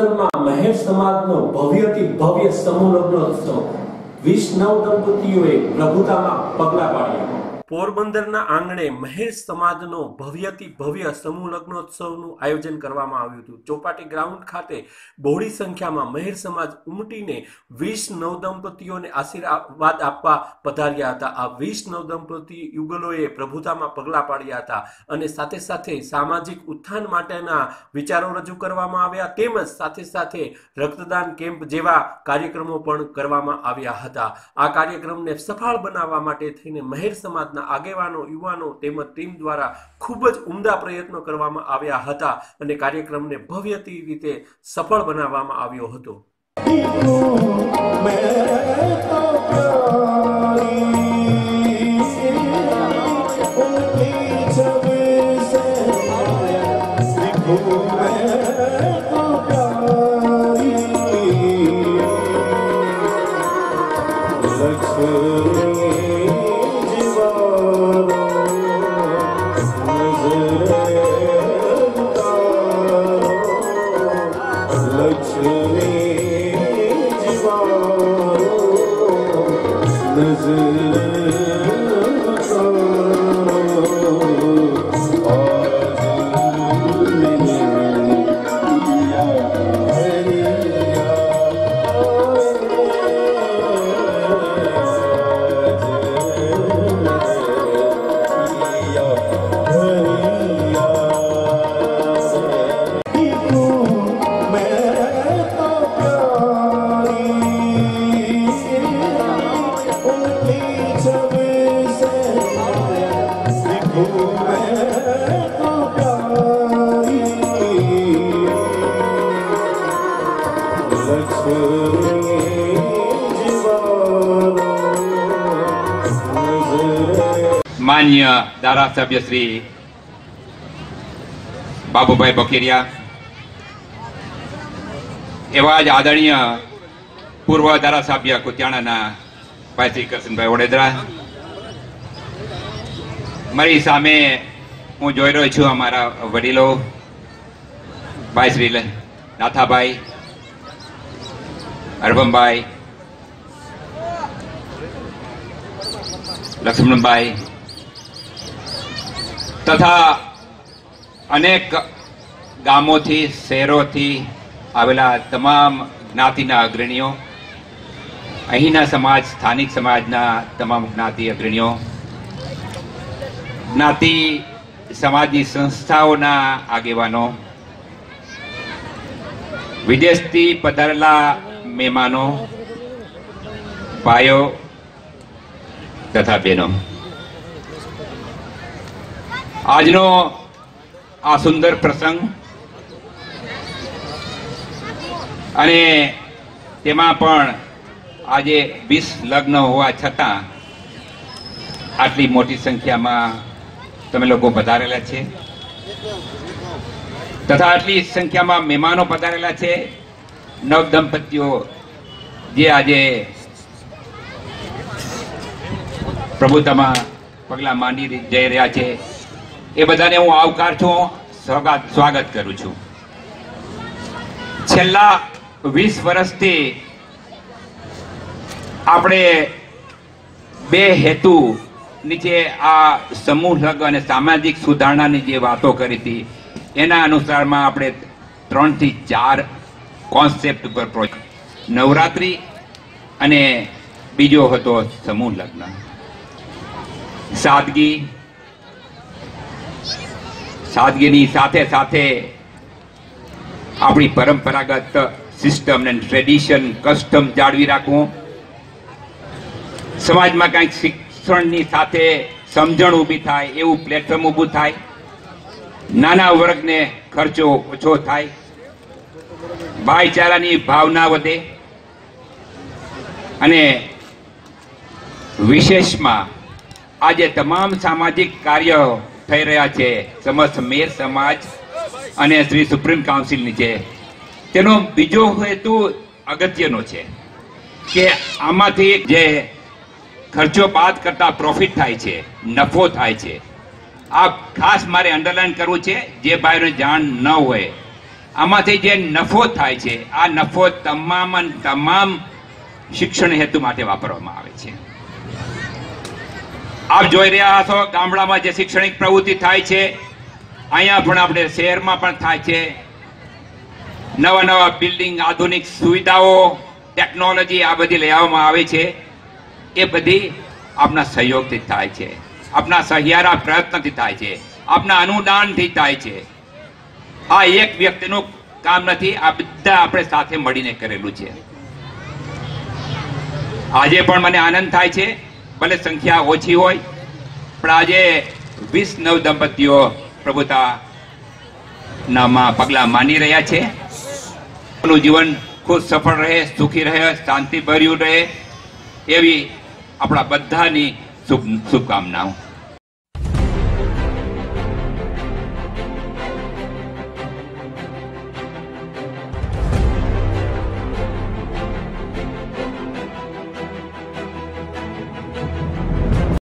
પોરબંદરમાં મહેર સમાજનો ભવ્યથી ભવ્ય સમૂહ લગ્નોત્સવ 20 નવ દંપતીઓએ પ્રભુતામાં પગલા પાડ્યા। પોરબંદરના આંગણે મહેર સમાજનો ભવ્યથી ભવ્ય સમૂહ લગ્નોત્સવનું આયોજન કરવામાં આવ્યું હતું। ચોપાટી ગ્રાઉન્ડ ખાતે બહોળી સંખ્યામાં મહેર સમાજ ઉમટીને 20 નવદંપતીઓને આશીર્વાદ આપવા પધાર્યા હતા। આ 20 નવદંપતી યુગલોએ પ્રભુતામાં પગલા પાડ્યા હતા અને સાથે સાથે સામાજિક ઉત્થાન માટેના વિચારો રજૂ કરવામાં આવ્યા, તેમજ સાથે સાથે રક્તદાન કેમ્પ જેવા કાર્યક્રમો પણ કરવામાં આવ્યા હતા। આ કાર્યક્રમને સફળ બનાવવા માટે થઈને મહેર સમાજના આગેવાનો, યુવાનો તેમજ ટીમ દ્વારા ખૂબ જ ઉમદા પ્રયત્નો કરવામાં આવ્યા હતા અને કાર્યક્રમને ભવ્યથી રીતે સફળ બનાવવામાં આવ્યો હતો। मान्य धारासभ्य श्री बाबूभाई बकेरिया एवं आदरणीय पूर्व धारासभ्य कुतियाणा भाई श्री कृष्णभाई वडेदरा, मारी सामे हूँ जोई रह्यो छुं अमारा वडीलो भाई श्री नाथाभाई, अरबमभाई, लक्ष्मणभाई तथा अनेक गामों थी शहरों थी आवेला तमाम ज्ञातिना अग्रणीओ, अहीना समाज स्थानिक समाजना तमाम ज्ञाति अग्रणीओ, ज्ञाति समाजनी संस्थाओना आगेवानो, विदेशथी पधारेला मेहमानो, भाईओ तथा बहनों, આજનો આ સુંદર પ્રસંગ અને તેમાં પણ આજે 20 લગ્ન હોવા છતાં આટલી મોટી સંખ્યામાં તમે લોકો પધારેલા છે તથા આટલી સંખ્યામાં મહેમાનો પધારેલા છે। નવ દંપતીઓ જે આજે પ્રભુતામાં પગલા માંડી જઈ રહ્યા છે એ બધાને હું આવકાર છું, સ્વાગત કરું છું। છેલ્લા 20 વર્ષથી આપણે બે હેતુ નીચે આ સમૂહ લગ્ન અને સામાજિક સુધારણાની જે વાતો કરી હતી એના અનુસારમાં આપણે 3 થી 4 કોન્સેપ્ટ ઉપર પ્રોજેક્ટ, નવરાત્રી અને બીજો હતો સમૂહ લગ્ન। सादगी साथे साथे अपनी परंपरागत सिस्टम ने ट्रेडिशन कस्टम जाळवी राखवू, समाज में कई शिक्षण साथे समझण ऊभी थाय एवं प्लेटफॉर्म ऊभू थाय, नाना वर्ग ने खर्चो ओछो थाय, भाईचारानी भावना वधे अने विशेष में आज तमाम सामाजिक कार्य થઈ રહ્યા છે સમસ્ત મેર સમાજ અને શ્રી સુપ્રીમ કાઉન્સિલ નીચે। તેનો બીજો હેતુ અગત્યનો છે કે આમાંથી જે ખર્ચો બાદ કરતા પ્રોફિટ થાય છે, નફો થાય છે, આ ખાસ મારે અંડરલાઈન કરવું છે, જે ભાઈઓને જાણ ન હોય આમાંથી જે નફો થાય છે આ નફો તમામ શિક્ષણ હેતુ માટે વાપરવામાં આવે છે. આપ જોઈ રહ્યા છો ગામડામાં જે શૈક્ષણિક પ્રવૃત્તિ થાય છે અહીંયા પણ આપણે શહેરમાં પણ થાય છે. નવા બિલ્ડિંગ, આધુનિક સુવિધાઓ, ટેકનોલોજી આ બધી લઈ આવવામાં આવે છે. એ બધી આપના સહયોગથી થાય છે, આપના સહિયારા પ્રયત્નથી થાય છે, આપના અનુદાનથી થાય છે. આ એક વ્યક્તિનું કામ નથી, આ બધા આપણે સાથે મળીને કરેલું છે. આજે પણ મને આનંદ થાય છે, ભલે સંખ્યા ઓછી હોય પણ આજે 20 નવ દંપતીઓ પ્રભુતાનામાં પગલા માની રહ્યા છે. જીવન ખૂબ સફળ રહે, સુખી રહે, શાંતિભર્યું રહે એવી આપણા બધાની શુભકામનાઓ.